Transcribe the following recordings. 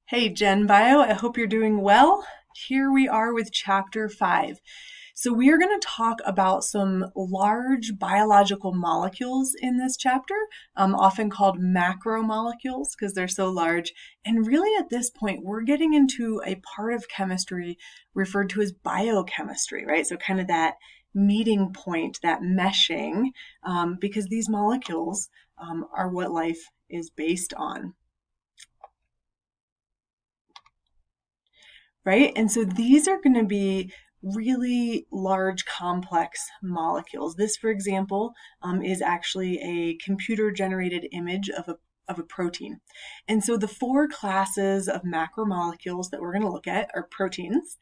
Hey GenBio, I hope you're doing well. Here we are with chapter 5. So we are going to talk about some large biological molecules in this chapter, often called macromolecules because they're so large. And really at this point, we're getting into a part of chemistry referred to as biochemistry, right? So kind of that meeting point, that meshing, because these molecules are what life is based on. Right? And so these are going to be really large, complex molecules. This, for example, is actually a computer-generated image of a protein. And so the four classes of macromolecules that we're going to look at are proteins,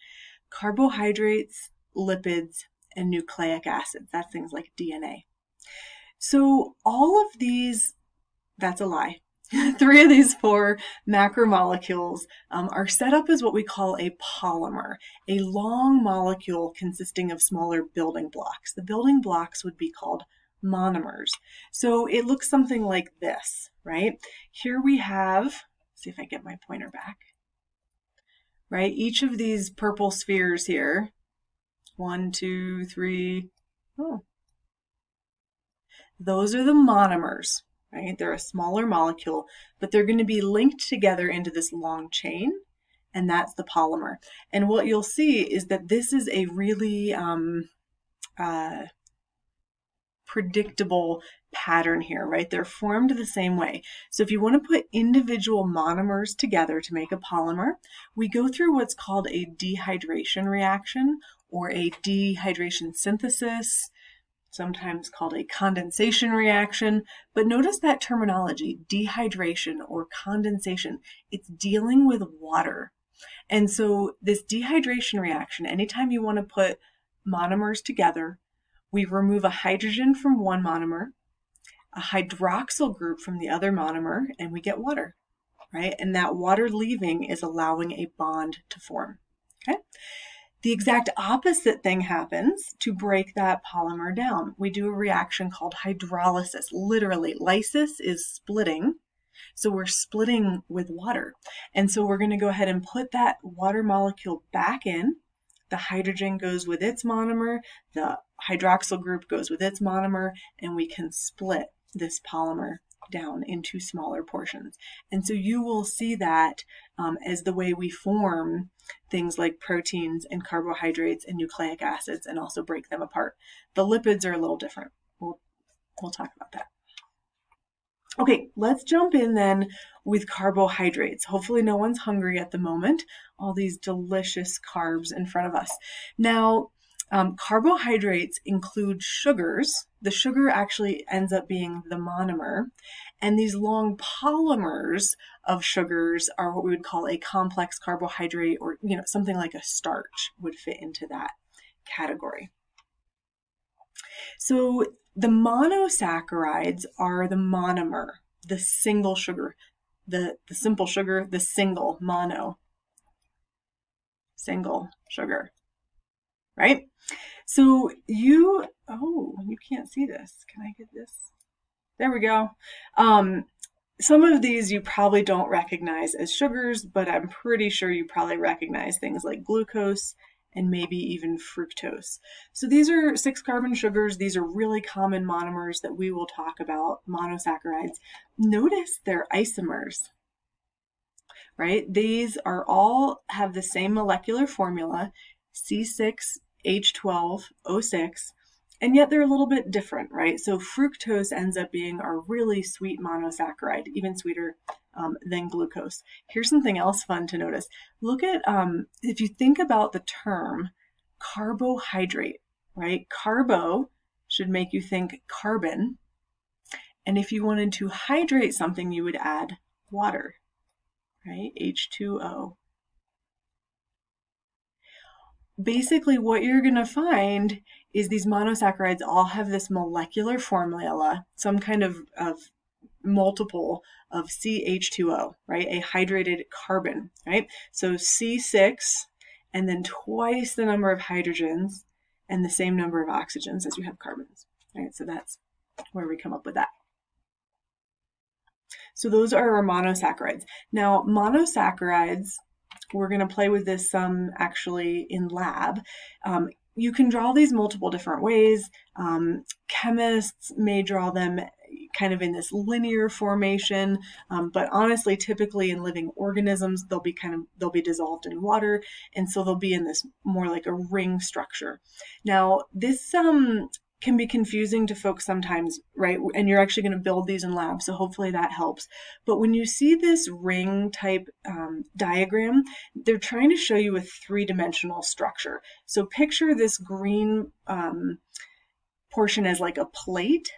carbohydrates, lipids, and nucleic acids. That's things like DNA. So all of these, that's a lie. Three of these four macromolecules are set up as what we call a polymer, a long molecule consisting of smaller building blocks. The building blocks would be called monomers. So it looks something like this, right? Here we have, see if I get my pointer back, right? Each of these purple spheres here, 1, 2, 3, those are the monomers. Right? They're a smaller molecule, but they're going to be linked together into this long chain, and that's the polymer. And what you'll see is that this is a really predictable pattern here, right? They're formed the same way. So if you want to put individual monomers together to make a polymer, we go through what's called a dehydration reaction or a dehydration synthesis, sometimes called a condensation reaction. But notice that terminology, dehydration or condensation, it's dealing with water. And so this dehydration reaction, anytime you want to put monomers together, we remove a hydrogen from one monomer, a hydroxyl group from the other monomer, and we get water, right? And that water leaving is allowing a bond to form, okay? The exact opposite thing happens to break that polymer down. We do a reaction called hydrolysis. Literally, lysis is splitting. So we're splitting with water. And so we're going to go ahead and put that water molecule back in. The hydrogen goes with its monomer, the hydroxyl group goes with its monomer, and we can split this polymer down into smaller portions. And so you will see that as the way we form things like proteins and carbohydrates and nucleic acids and also break them apart. The lipids are a little different. We'll talk about that. Okay, let's jump in then with carbohydrates. Hopefully no one's hungry at the moment. All these delicious carbs in front of us. Now, carbohydrates include sugars. The sugar actually ends up being the monomer. And these long polymers of sugars are what we would call a complex carbohydrate, or something like a starch would fit into that category. So the monosaccharides are the monomer, the single sugar, the simple sugar, the single single sugar, right? So you can't see this. Can I get this? There we go. Some of these you probably don't recognize as sugars, but I'm pretty sure you probably recognize things like glucose and maybe even fructose. So these are 6-carbon sugars. These are really common monomers that we will talk about, monosaccharides. Notice they're isomers, right? These are all have the same molecular formula, C6H12O6, and yet they're a little bit different, right? So fructose ends up being our really sweet monosaccharide, even sweeter than glucose. Here's something else fun to notice. Look at, if you think about the term carbohydrate, right? Carbo should make you think carbon. And if you wanted to hydrate something, you would add water, right? H2O. Basically, what you're going to find is these monosaccharides all have this molecular formula, some kind of multiple of CH2O, right? A hydrated carbon, right? So C6 and then twice the number of hydrogens and the same number of oxygens as you have carbons, right? So that's where we come up with that. So those are our monosaccharides. Now, monosaccharides, we're going to play with this some actually in lab. You can draw these multiple different ways. Chemists may draw them kind of in this linear formation, but honestly, typically in living organisms, they'll be dissolved in water, and so they'll be in this more like a ring structure. Now, this can be confusing to folks sometimes, right? And you're actually going to build these in lab, so hopefully that helps. But when you see this ring type diagram, they're trying to show you a three-dimensional structure. So picture this green portion as like a plate,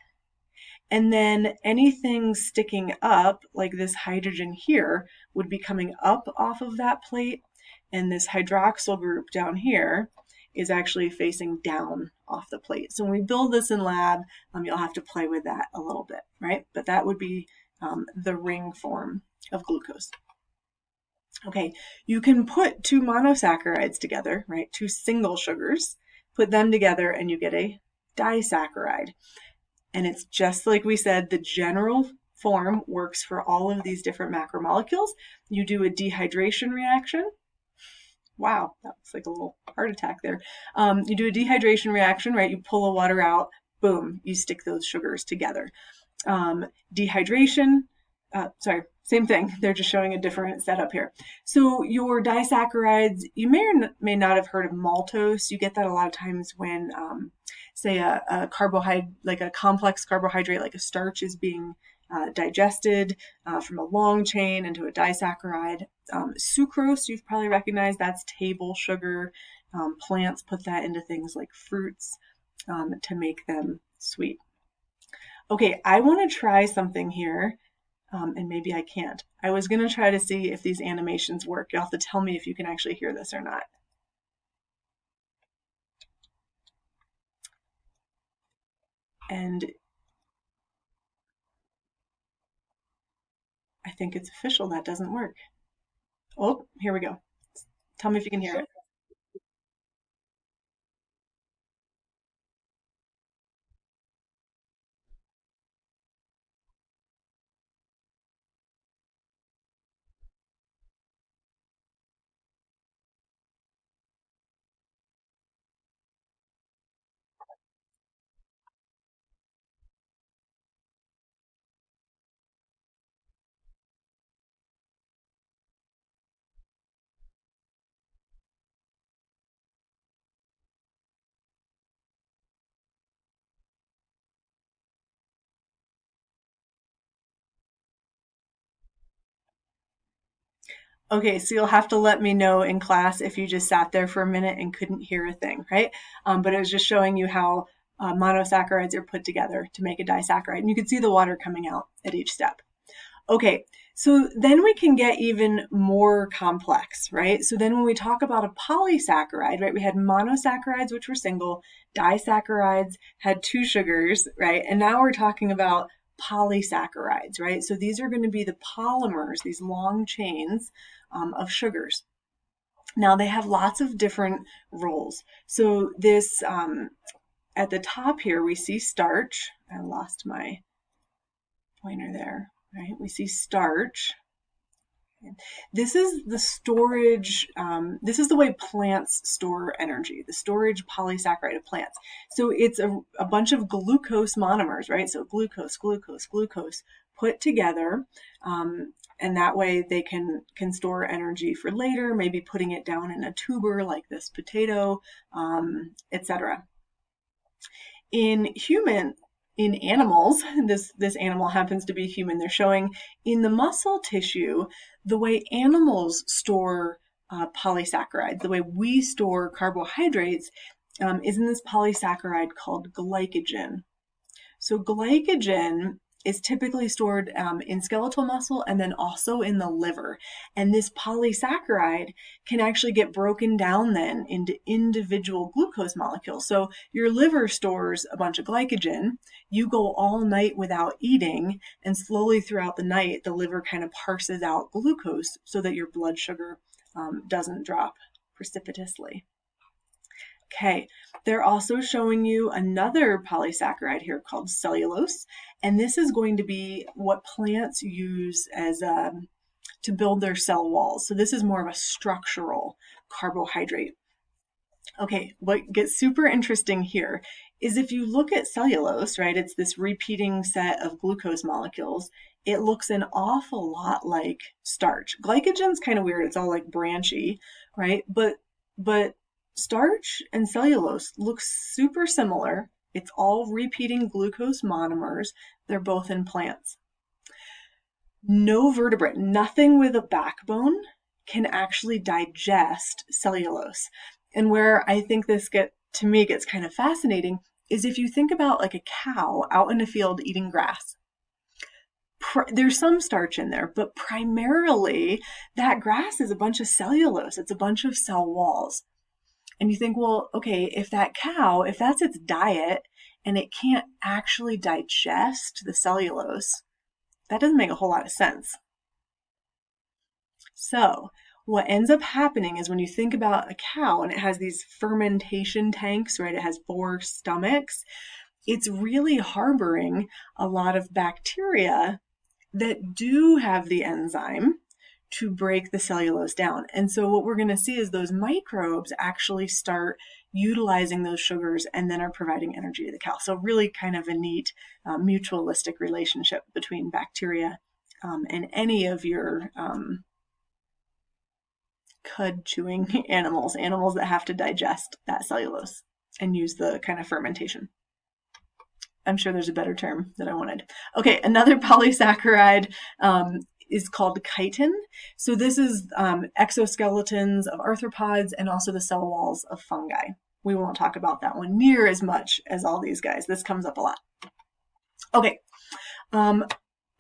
and then anything sticking up, like this hydrogen here, would be coming up off of that plate, and this hydroxyl group down here is actually facing down off the plate. So when we build this in lab, you'll have to play with that a little bit, right? But that would be the ring form of glucose. Okay, you can put two monosaccharides together, right? Two single sugars, put them together and you get a disaccharide. And it's just like we said, the general form works for all of these different macromolecules. You do a dehydration reaction. Wow, that was like a little heart attack there. You do a dehydration reaction, right? You pull the water out, boom, you stick those sugars together. Dehydration, sorry, same thing. They're just showing a different setup here. So your disaccharides, you may or may not have heard of maltose. You get that a lot of times when, say, a carbohydrate, like a complex carbohydrate, like a starch, is being digested from a long chain into a disaccharide. Sucrose, you've probably recognized, that's table sugar. Plants put that into things like fruits to make them sweet. Okay, I want to try something here, and maybe I can't. I was going to try to see if these animations work. You'll have to tell me if you can actually hear this or not. And I think it's official, that doesn't work. Oh, here we go. Tell me if you can hear it. Okay, so you'll have to let me know in class if you just sat there for a minute and couldn't hear a thing, right? But it was just showing you how monosaccharides are put together to make a disaccharide. And you can see the water coming out at each step. Okay, so then we can get even more complex, right? So then when we talk about a polysaccharide, right, we had monosaccharides, which were single, disaccharides had two sugars, right? And now we're talking about polysaccharides, right? So these are going to be the polymers, these long chains of sugars. Now they have lots of different roles. So this, at the top here, we see starch. I lost my pointer there, right? We see starch. This is the storage, this is the way plants store energy, the storage polysaccharide of plants. So it's a bunch of glucose monomers, right? So glucose, glucose, glucose put together, and that way they can store energy for later, maybe putting it down in a tuber like this potato, etc. In animals, this animal happens to be human, they're showing in the muscle tissue the way animals store polysaccharides, the way we store carbohydrates, is in this polysaccharide called glycogen. So glycogen is typically stored in skeletal muscle and then also in the liver. And this polysaccharide can actually get broken down then into individual glucose molecules. So your liver stores a bunch of glycogen. You go all night without eating, and slowly throughout the night, the liver kind of parses out glucose so that your blood sugar doesn't drop precipitously. Okay, they're also showing you another polysaccharide here called cellulose, and this is going to be what plants use as to build their cell walls. So this is more of a structural carbohydrate. Okay, what gets super interesting here is if you look at cellulose, right, it's this repeating set of glucose molecules. It looks an awful lot like starch. Glycogen's kind of weird. It's all like branchy, right? But starch and cellulose look super similar. It's all repeating glucose monomers. They're both in plants. No vertebrate, nothing with a backbone can actually digest cellulose. And where I think this to me gets kind of fascinating is if you think about like a cow out in a field eating grass. There's some starch in there, but primarily that grass is a bunch of cellulose. It's a bunch of cell walls. And you think, well, okay, if that cow, if that's its diet and it can't actually digest the cellulose, that doesn't make a whole lot of sense. So what ends up happening is when you think about a cow and it has these fermentation tanks, right? It has 4 stomachs. It's really harboring a lot of bacteria that do have the enzyme to break the cellulose down. And so what we're going to see is those microbes actually start utilizing those sugars and then are providing energy to the cow. So really kind of a neat mutualistic relationship between bacteria and any of your cud chewing animals that have to digest that cellulose and use the kind of fermentation. I'm sure there's a better term that I wanted. Okay, another polysaccharide is called chitin. So this is exoskeletons of arthropods and also the cell walls of fungi. We won't talk about that one near as much as all these guys. This comes up a lot. Okay,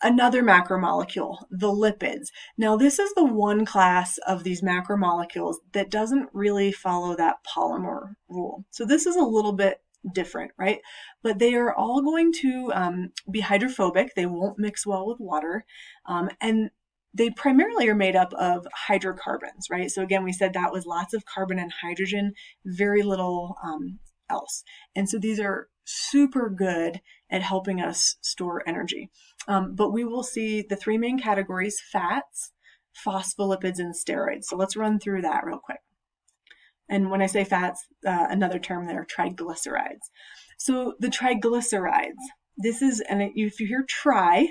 another macromolecule, the lipids. Now this is the one class of these macromolecules that doesn't really follow that polymer rule. So this is a little bit different, right? But they are all going to be hydrophobic. They won't mix well with water. And they primarily are made up of hydrocarbons, right? So again, we said that was lots of carbon and hydrogen, very little else. And so these are super good at helping us store energy. But we will see the 3 main categories: fats, phospholipids, and steroids. So let's run through that real quick. And when I say fats, another term there, triglycerides. So the triglycerides, this is, and if you hear tri,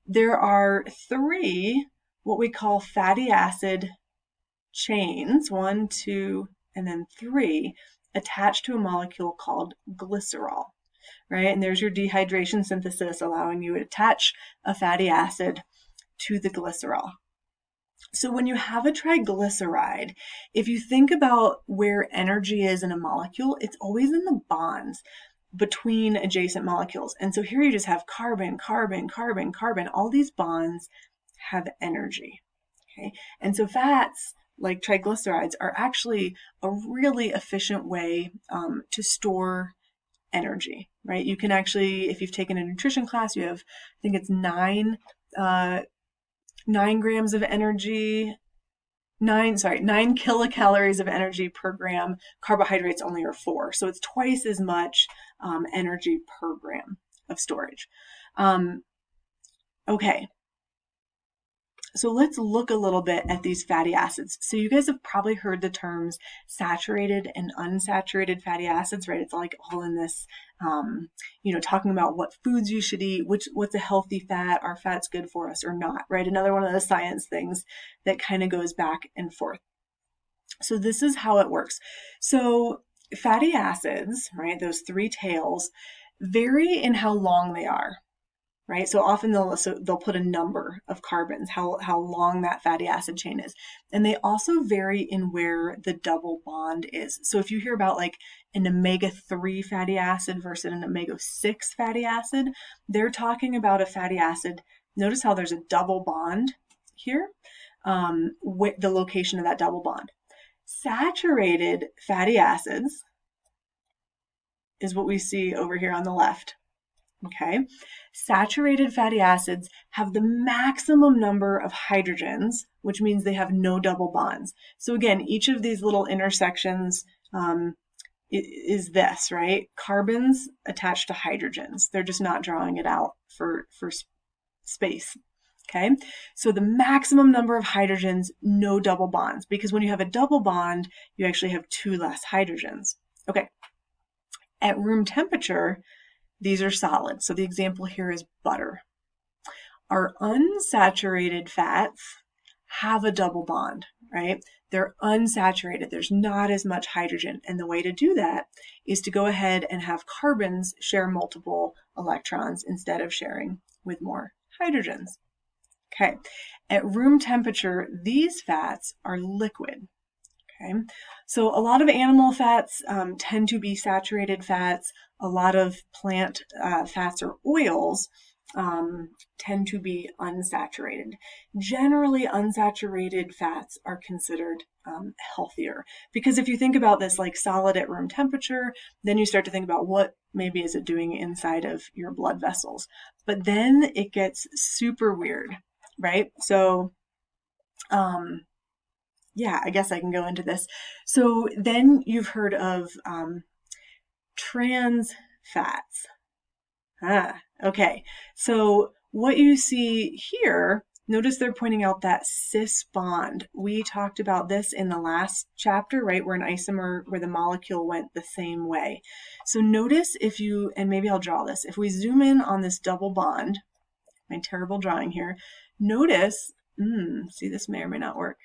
there are 3 what we call fatty acid chains, 1, 2, and then 3, attached to a molecule called glycerol, right? And there's your dehydration synthesis allowing you to attach a fatty acid to the glycerol. So when you have a triglyceride, if you think about where energy is in a molecule, it's always in the bonds between adjacent molecules. And so here you just have carbon, carbon, carbon, carbon. All these bonds have energy. Okay? And so fats, like triglycerides, are actually a really efficient way to store energy, right? You can actually, if you've taken a nutrition class, you have, I think it's 9 grams of energy, 9 kilocalories of energy per gram. Carbohydrates only are 4. So it's twice as much energy per gram of storage. Okay. So let's look a little bit at these fatty acids. So you guys have probably heard the terms saturated and unsaturated fatty acids, right? It's like all in this, talking about what foods you should eat, what's a healthy fat, are fats good for us or not, right? Another one of the science things that kind of goes back and forth. So this is how it works. So fatty acids, right, those 3 tails, vary in how long they are. Right, so often they'll put a number of carbons, how long that fatty acid chain is, and they also vary in where the double bond is. So if you hear about like an omega-3 fatty acid versus an omega-6 fatty acid, they're talking about a fatty acid. Notice how there's a double bond here, with the location of that double bond. Saturated fatty acids is what we see over here on the left. Okay, saturated fatty acids have the maximum number of hydrogens, which means they have no double bonds. So again, each of these little intersections is this, right? Carbons attached to hydrogens. They're just not drawing it out for space. Okay, so the maximum number of hydrogens, no double bonds, because when you have a double bond, you actually have 2 less hydrogens. Okay, at room temperature, these are solid. So the example here is butter. Our unsaturated fats have a double bond, right? They're unsaturated. There's not as much hydrogen. And the way to do that is to go ahead and have carbons share multiple electrons instead of sharing with more hydrogens. Okay, at room temperature, these fats are liquid. Okay, so a lot of animal fats tend to be saturated fats. A lot of plant fats or oils tend to be unsaturated. Generally, unsaturated fats are considered healthier, because if you think about this like solid at room temperature, then you start to think about what maybe is it doing inside of your blood vessels. But then it gets super weird, right? So yeah, I guess I can go into this. So then you've heard of trans fats. Okay, so what you see here, notice they're pointing out that cis bond. We talked about this in the last chapter, right, where an isomer, where the molecule went the same way. So notice if you, and maybe I'll draw this, if we zoom in on this double bond, my terrible drawing here, notice, see, this may or may not work.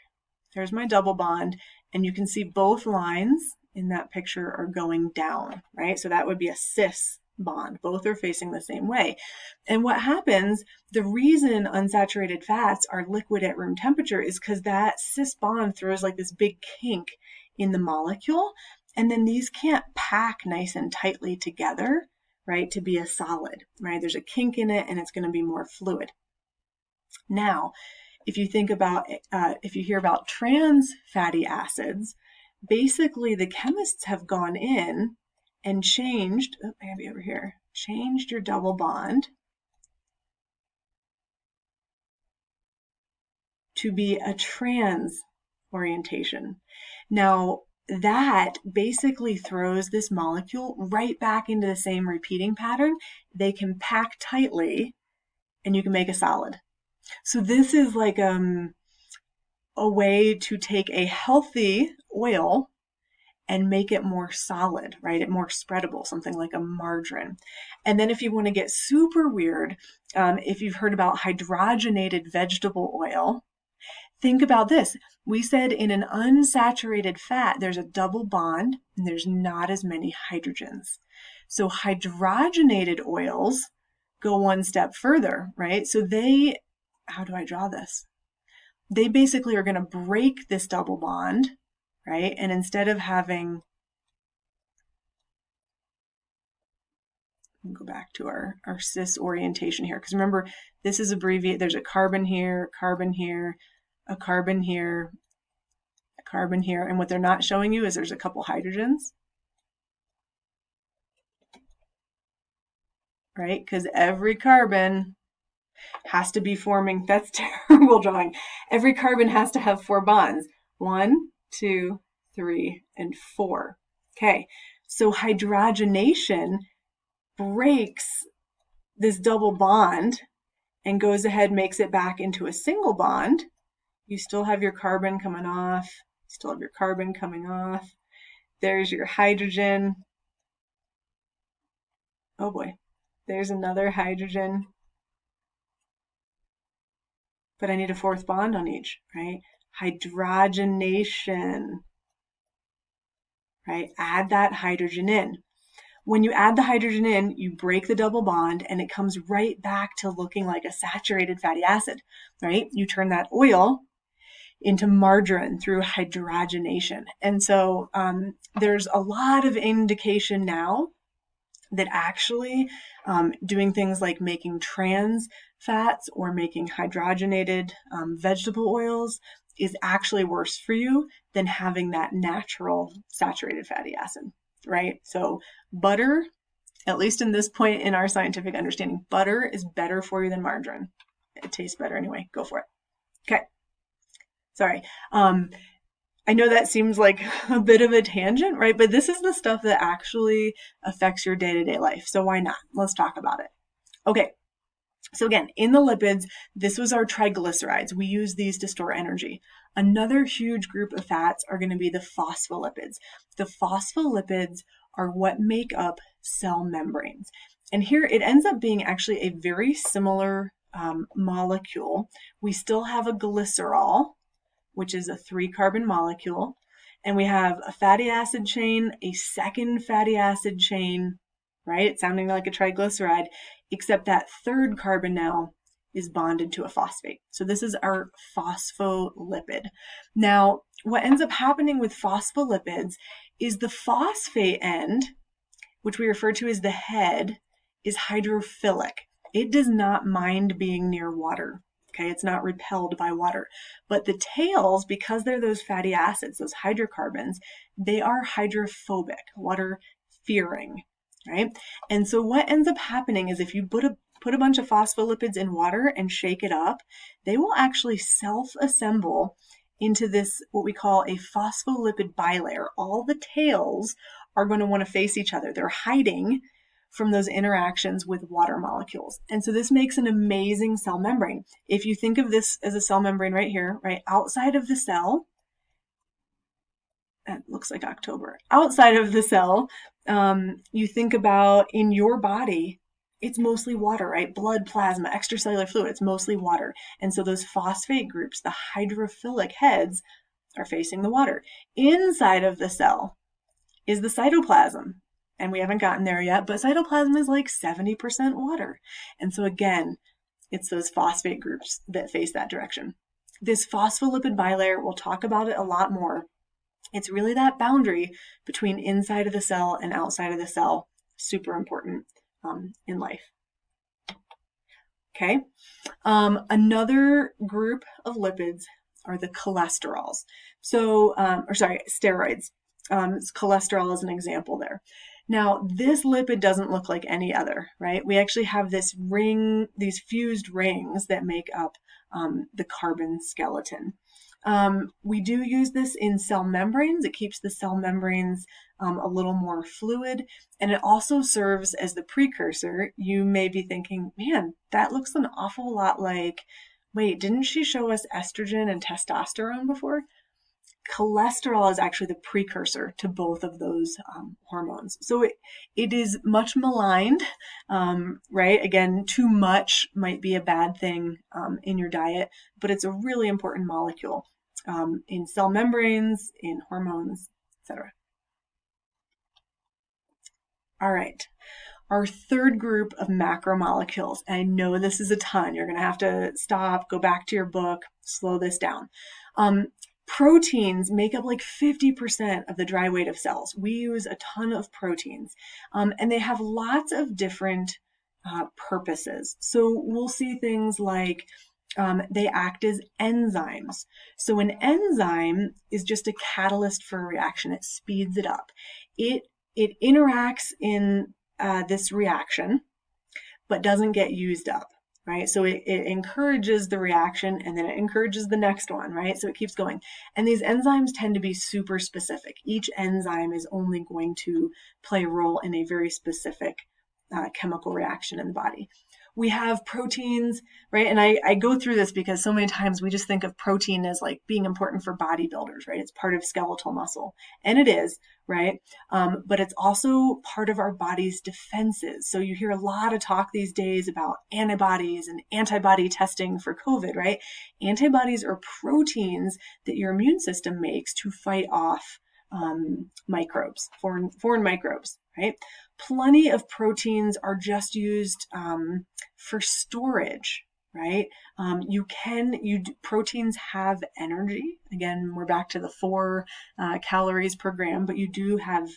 There's my double bond, and you can see both lines in that picture are going down, right? So that would be a cis bond. Both are facing the same way. And what happens, the reason unsaturated fats are liquid at room temperature is because that cis bond throws like this big kink in the molecule, and then these can't pack nice and tightly together, right, to be a solid, right? There's a kink in it, and it's going to be more fluid. Now, if you think about, if you hear about trans fatty acids, basically the chemists have gone in and changed, maybe over here, changed your double bond to be a trans orientation. Now, that basically throws this molecule right back into the same repeating pattern. They can pack tightly, and you can make a solid. So this is like a way to take a healthy oil and make it more solid, right? More spreadable, something like a margarine. And then if you want to get super weird, if you've heard about hydrogenated vegetable oil, think about this. We said in an unsaturated fat, there's a double bond and there's not as many hydrogens. So hydrogenated oils go one step further, right? So they, how do I draw this? They basically are going to break this double bond, right? And instead of having, go back to our cis orientation here, because remember, this is abbreviated. There's a carbon here, a carbon here, a carbon here, a carbon here. And what they're not showing you is there's a couple hydrogens, right? Because every carbon has to be forming, that's terrible drawing. Every carbon has to have 4 bonds. 1, 2, 3, and 4. Okay, so hydrogenation breaks this double bond and goes ahead, makes it back into a single bond. You still have your carbon coming off, still have your carbon coming off. There's your hydrogen. Oh boy, there's another hydrogen. But I need a 4th bond on each, right? Hydrogenation, right? Add that hydrogen in. When you add the hydrogen in, you break the double bond and it comes right back to looking like a saturated fatty acid, right? You turn that oil into margarine through hydrogenation. And so there's a lot of indication now that actually doing things like making trans fats or making hydrogenated vegetable oils is actually worse for you than having that natural saturated fatty acid, right? So butter, at least in this point in our scientific understanding, butter is better for you than margarine. It tastes better anyway. Go for it. Okay. Sorry. I know that seems like a bit of a tangent, right? But this is the stuff that actually affects your day-to-day life. So why not? Let's talk about it. Okay. So again, in the lipids, this was our triglycerides. We use these to store energy. Another huge group of fats are going to be the phospholipids. The phospholipids are what make up cell membranes. And here it ends up being actually a very similar molecule. We still have a glycerol, which is a 3-carbon molecule. And we have a fatty acid chain, a second fatty acid chain, right? Sounding like a triglyceride, except that 3rd carbon now is bonded to a phosphate. So this is our phospholipid. Now, what ends up happening with phospholipids is the phosphate end, which we refer to as the head, is hydrophilic. It does not mind being near water. Okay, it's not repelled by water. But the tails, because they're those fatty acids, those hydrocarbons, they are hydrophobic, water-fearing, right? And so what ends up happening is if you put a bunch of phospholipids in water and shake it up, they will actually self-assemble into this, what we call a phospholipid bilayer. All the tails are going to want to face each other. They're hiding from those interactions with water molecules. And so this makes an amazing cell membrane. If you think of this as a cell membrane right here, right outside of the cell, it looks like October. Outside of the cell, you think about in your body, it's mostly water, right? Blood, plasma, extracellular fluid, it's mostly water. And so those phosphate groups, the hydrophilic heads, are facing the water. Inside of the cell is the cytoplasm. And we haven't gotten there yet, but cytoplasm is like 70% water. And so again, it's those phosphate groups that face that direction. This phospholipid bilayer, we'll talk about it a lot more. It's really that boundary between inside of the cell and outside of the cell. Super important in life. Okay. Another group of lipids are the cholesterols. So, steroids. Cholesterol is an example there. Now, this lipid doesn't look like any other, right? We actually have this ring, these fused rings that make up the carbon skeleton. We do use this in cell membranes. It keeps the cell membranes a little more fluid, and it also serves as the precursor. You may be thinking, man, that looks an awful lot like, wait, didn't she show us estrogen and testosterone before? Cholesterol is actually the precursor to both of those hormones. So it is much maligned, right? Again, too much might be a bad thing in your diet, but it's a really important molecule in cell membranes, in hormones, etc. All right. Our third group of macromolecules, and I know this is a ton. You're going to have to stop, go back to your book, slow this down. Proteins make up like 50% of the dry weight of cells. We use a ton of proteins, and they have lots of different purposes. So we'll see things like they act as enzymes. So an enzyme is just a catalyst for a reaction. It speeds it up. It interacts in this reaction, but doesn't get used up. Right? So it encourages the reaction and then it encourages the next one, right? So it keeps going. And these enzymes tend to be super specific. Each enzyme is only going to play a role in a very specific chemical reaction in the body. We have proteins, right? And I go through this because so many times we just think of protein as like being important for bodybuilders, right? It's part of skeletal muscle. And it is, right? But it's also part of our body's defenses. So you hear a lot of talk these days about antibodies and antibody testing for COVID, right? Antibodies are proteins that your immune system makes to fight off microbes, foreign microbes, right? Plenty of proteins are just used for storage, right? Proteins have energy. Again, we're back to the 4 calories per gram, but you do have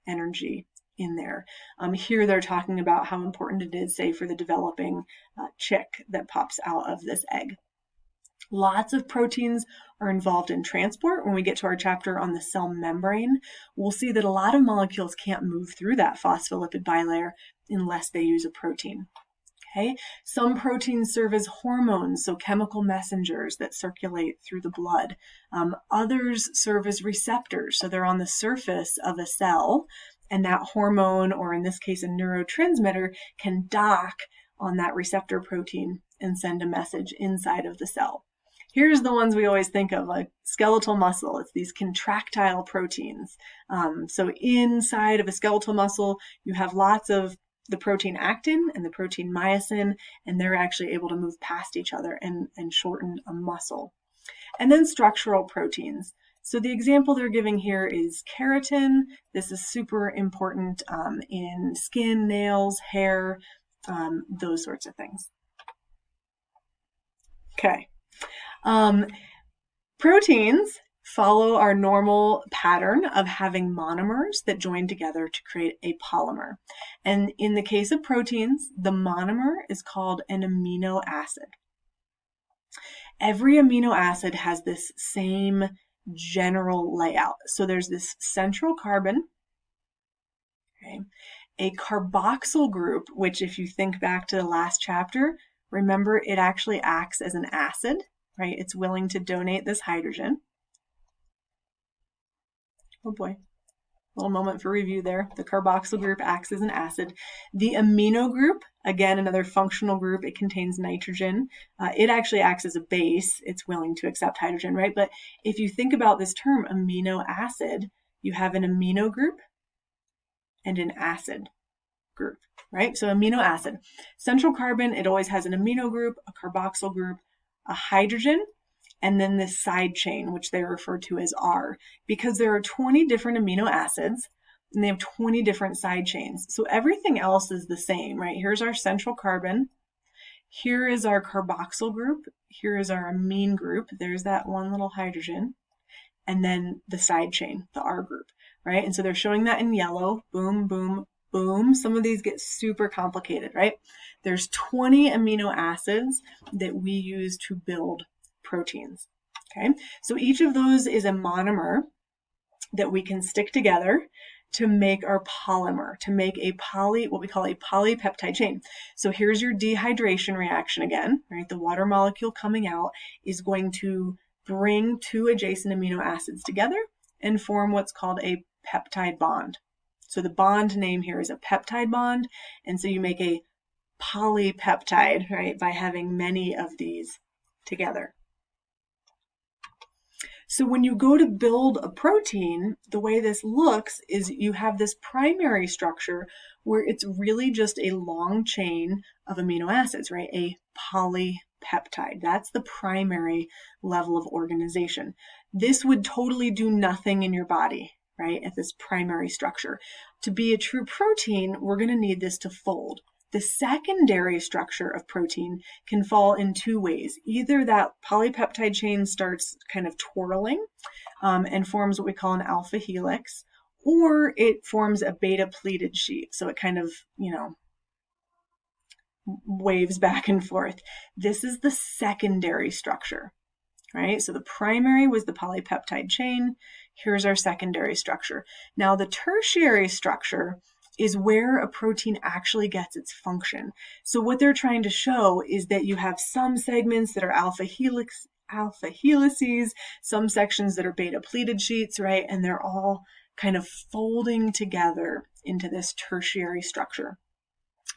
energy in there. Here they're talking about how important it is, say, for the developing chick that pops out of this egg. Lots of proteins are involved in transport. When we get to our chapter on the cell membrane, we'll see that a lot of molecules can't move through that phospholipid bilayer unless they use a protein. Okay? Some proteins serve as hormones, so chemical messengers that circulate through the blood. Others serve as receptors, so they're on the surface of a cell, and that hormone, or in this case a neurotransmitter, can dock on that receptor protein and send a message inside of the cell. Here's the ones we always think of, like skeletal muscle. It's these contractile proteins. So inside of a skeletal muscle, you have lots of the protein actin and the protein myosin, and they're actually able to move past each other and shorten a muscle. And then structural proteins. So the example they're giving here is keratin. This is super important in skin, nails, hair, those sorts of things. Okay. Proteins follow our normal pattern of having monomers that join together to create a polymer. And in the case of proteins, the monomer is called an amino acid. Every amino acid has this same general layout. So there's this central carbon, okay, a carboxyl group, which if you think back to the last chapter, remember it actually acts as an acid, right? It's willing to donate this hydrogen. Oh boy, little moment for review there. The carboxyl group acts as an acid. The amino group, again, another functional group, it contains nitrogen. It actually acts as a base. It's willing to accept hydrogen, right? But if you think about this term, amino acid, you have an amino group and an acid group, right? So amino acid. Central carbon, it always has an amino group, a carboxyl group, a hydrogen, and then this side chain, which they refer to as R, because there are 20 different amino acids, and they have 20 different side chains. So everything else is the same, right? Here's our central carbon. Here is our carboxyl group. Here is our amine group. There's that one little hydrogen. And then the side chain, the R group, right? And so they're showing that in yellow. Boom, boom, boom. Some of these get super complicated, right? There's 20 amino acids that we use to build proteins, okay? So each of those is a monomer that we can stick together to make our polymer, to make a what we call a polypeptide chain. So here's your dehydration reaction again, right? The water molecule coming out is going to bring two adjacent amino acids together and form what's called a peptide bond. So the bond name here is a peptide bond, and so you make a polypeptide, right, by having many of these together. So when you go to build a protein, the way this looks is you have this primary structure where it's really just a long chain of amino acids, right? A polypeptide. That's the primary level of organization. This would totally do nothing in your body, right, at this primary structure. To be a true protein, we're going to need this to fold. The secondary structure of protein can fall in two ways. Either that polypeptide chain starts kind of twirling and forms what we call an alpha helix, or it forms a beta pleated sheet. So it kind of, waves back and forth. This is the secondary structure, right? So the primary was the polypeptide chain. Here's our secondary structure. Now the tertiary structure is where a protein actually gets its function. So what they're trying to show is that you have some segments that are alpha helices, some sections that are beta pleated sheets, right? And they're all kind of folding together into this tertiary structure.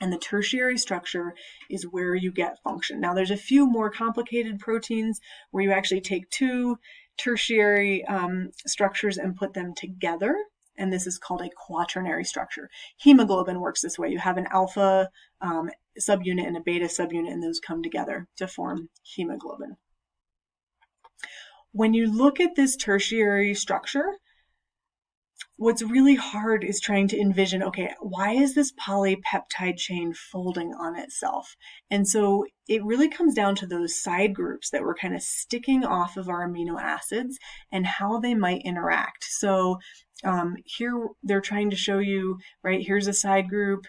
And the tertiary structure is where you get function. Now there's a few more complicated proteins where you actually take two tertiary structures and put them together. And this is called a quaternary structure. Hemoglobin works this way. You have an alpha subunit and a beta subunit, and those come together to form hemoglobin. When you look at this tertiary structure, what's really hard is trying to envision, okay, why is this polypeptide chain folding on itself? And so it really comes down to those side groups that we're kind of sticking off of our amino acids and how they might interact. So here they're trying to show you, right, here's a side group,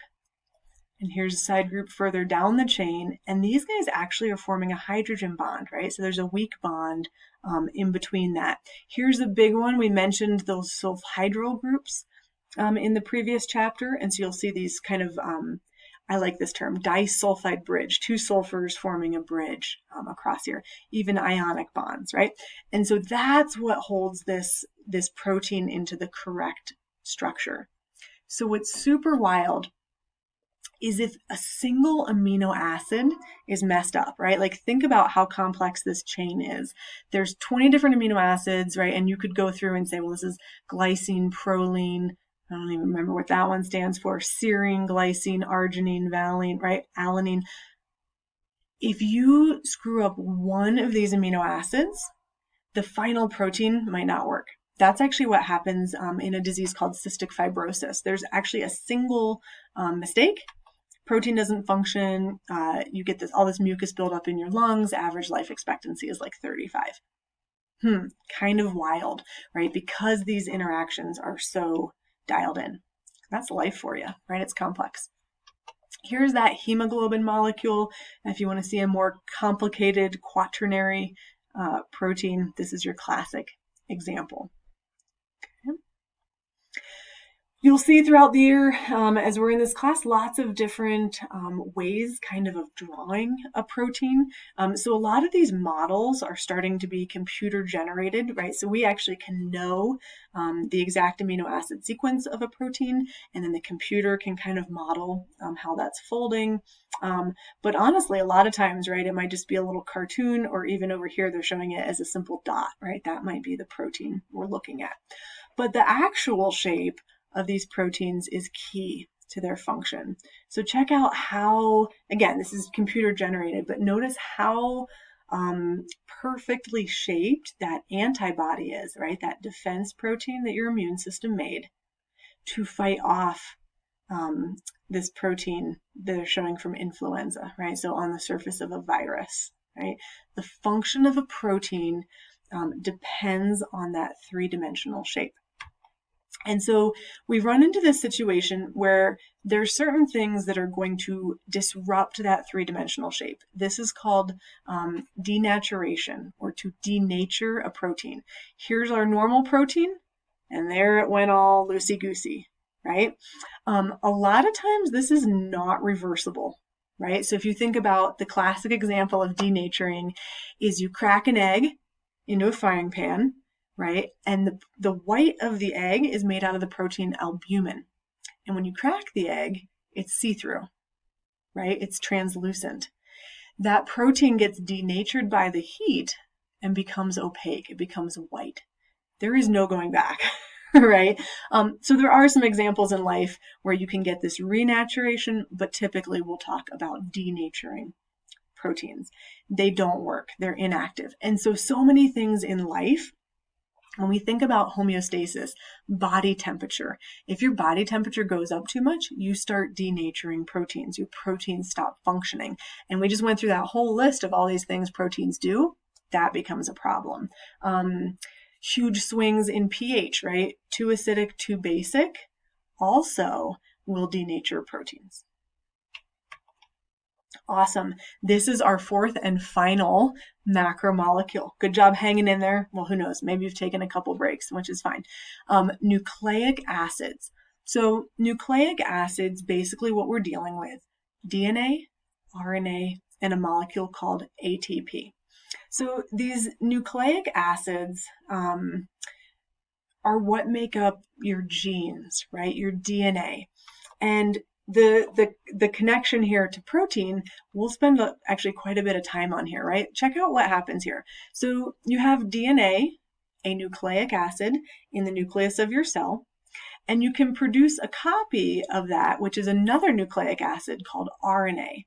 and here's a side group further down the chain, and these guys actually are forming a hydrogen bond, right? So there's a weak bond in between that. Here's a big one. We mentioned those sulfhydryl groups in the previous chapter, and so you'll see these kind of I like this term, disulfide bridge, two sulfurs forming a bridge across here, even ionic bonds, right? And so that's what holds this protein into the correct structure. So what's super wild is if a single amino acid is messed up, right? Like think about how complex this chain is. There's 20 different amino acids, right? And you could go through and say, well, this is glycine, proline, I don't even remember what that one stands for, serine, glycine, arginine, valine, right? Alanine. If you screw up one of these amino acids, the final protein might not work. That's actually what happens in a disease called cystic fibrosis. There's actually a single mistake. Protein doesn't function. You get all this mucus buildup in your lungs. Average life expectancy is like 35. Kind of wild, right? Because these interactions are so dialed in. That's life for you, right? It's complex. Here's that hemoglobin molecule. If you want to see a more complicated quaternary protein, this is your classic example. Okay. You'll see throughout the year, as we're in this class, lots of different ways kind of drawing a protein. So a lot of these models are starting to be computer generated, right? So we actually can know the exact amino acid sequence of a protein, and then the computer can kind of model how that's folding. But honestly, a lot of times, right, it might just be a little cartoon, or even over here, they're showing it as a simple dot, right? That might be the protein we're looking at. But the actual shape of these proteins is key to their function. So check out how, again, this is computer generated, but notice how perfectly shaped that antibody is, right? That defense protein that your immune system made to fight off this protein that they're showing from influenza, right? So on the surface of a virus, right? The function of a protein depends on that three-dimensional shape. And so we run into this situation where there's certain things that are going to disrupt that three-dimensional shape. This is called denaturation, or to denature a protein. Here's our normal protein, and there it went all loosey-goosey, right? A lot of times this is not reversible, right? So if you think about the classic example of denaturing is you crack an egg into a frying pan, right? And the white of the egg is made out of the protein albumin. And when you crack the egg, it's see-through, right? It's translucent. That protein gets denatured by the heat and becomes opaque. It becomes white. There is no going back, right? So there are some examples in life where you can get this renaturation, but typically we'll talk about denaturing proteins. They don't work. They're inactive. And so many things in life, when we think about homeostasis, body temperature, if your body temperature goes up too much, you start denaturing proteins. Your proteins stop functioning. And we just went through that whole list of all these things proteins do. That becomes a problem. Huge swings in pH, right? Too acidic, too basic, also will denature proteins. Awesome. This is our fourth and final macromolecule. Good job hanging in there. Well, who knows? Maybe you've taken a couple breaks, which is fine. Nucleic acids. So nucleic acids, basically what we're dealing with, DNA, RNA, and a molecule called ATP. So these nucleic acids are what make up your genes, right? Your DNA. And the connection here to protein, we'll spend actually quite a bit of time on here, right? Check out what happens here. So you have DNA, a nucleic acid, in the nucleus of your cell, and you can produce a copy of that, which is another nucleic acid called RNA.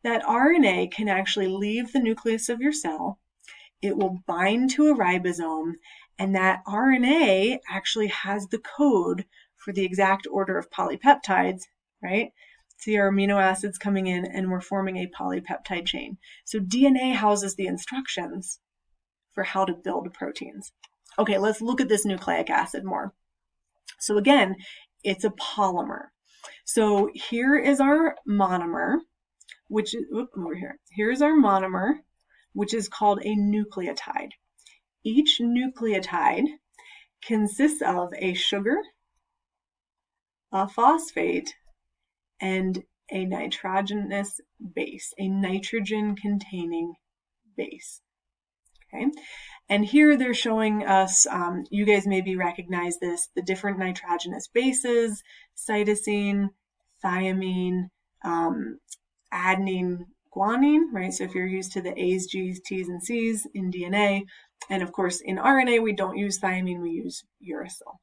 That RNA can actually leave the nucleus of your cell. It will bind to a ribosome, and that RNA actually has the code for the exact order of polypeptides, right? See our amino acids coming in, and we're forming a polypeptide chain. So DNA houses the instructions for how to build proteins. Okay, let's look at this nucleic acid more. So again, it's a polymer. So here is our monomer, which is, over here. Here's our monomer, which is called a nucleotide. Each nucleotide consists of a sugar, a phosphate, and a nitrogenous base, a nitrogen-containing base. Okay, and here they're showing us, you guys maybe recognize this, the different nitrogenous bases, cytosine, thymine, adenine, guanine, right? So if you're used to the A's, G's, T's, and C's in DNA, and of course in RNA, we don't use thymine, we use uracil,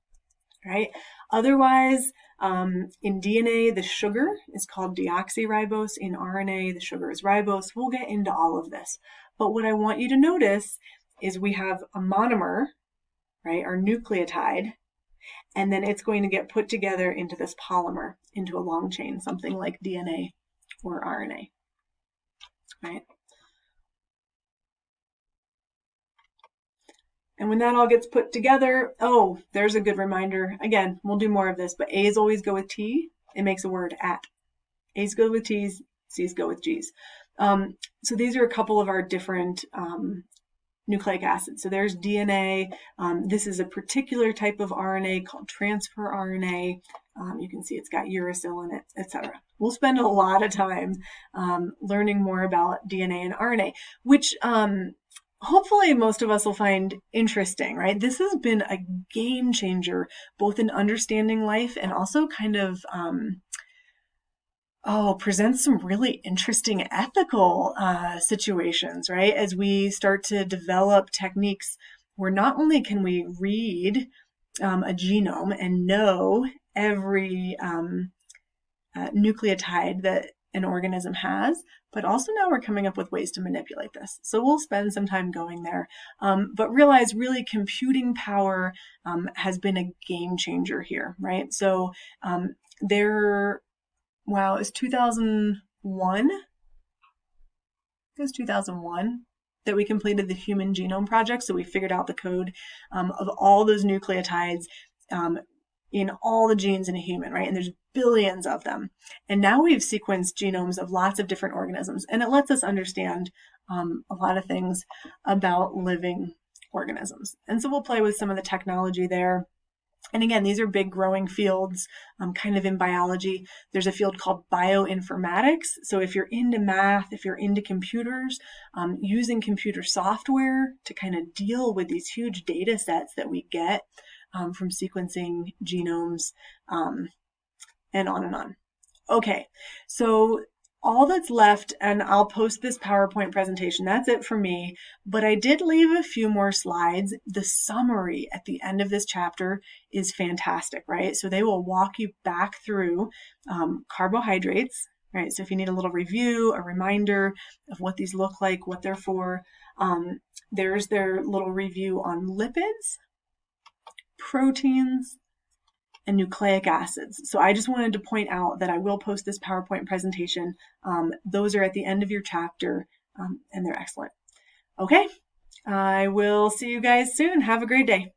right? Otherwise, in DNA, the sugar is called deoxyribose. In RNA, the sugar is ribose. We'll get into all of this. But what I want you to notice is we have a monomer, right, our nucleotide, and then it's going to get put together into this polymer, into a long chain, something like DNA or RNA, right? And when that all gets put together, oh, there's a good reminder. Again, we'll do more of this, but A's always go with T. It makes a word at. A's go with T's, C's go with G's. So these are a couple of our different nucleic acids. So there's DNA. This is a particular type of RNA called transfer RNA. You can see it's got uracil in it, etc. We'll spend a lot of time learning more about DNA and RNA, which hopefully most of us will find interesting, right? This has been a game changer, both in understanding life and also kind of presents some really interesting ethical situations, right? As we start to develop techniques where not only can we read a genome and know every nucleotide that an organism has, but also now we're coming up with ways to manipulate this. So we'll spend some time going there, but realize really computing power has been a game changer here, right? So wow, it's 2001. It was 2001 that we completed the Human Genome Project. So we figured out the code of all those nucleotides in all the genes in a human, right? And there's billions of them. And now we've sequenced genomes of lots of different organisms, and it lets us understand a lot of things about living organisms. And so we'll play with some of the technology there. And again, these are big growing fields, kind of in biology. There's a field called bioinformatics. So if you're into math, if you're into computers, using computer software to kind of deal with these huge data sets that we get from sequencing genomes, and on and on. Okay, so all that's left, and I'll post this PowerPoint presentation, that's it for me, but I did leave a few more slides. The summary at the end of this chapter is fantastic, right? So they will walk you back through carbohydrates, right? So if you need a little review, a reminder of what these look like, what they're for, there's their little review on lipids, proteins, and nucleic acids. So I just wanted to point out that I will post this PowerPoint presentation. Those are at the end of your chapter, and they're excellent. Okay, I will see you guys soon. Have a great day.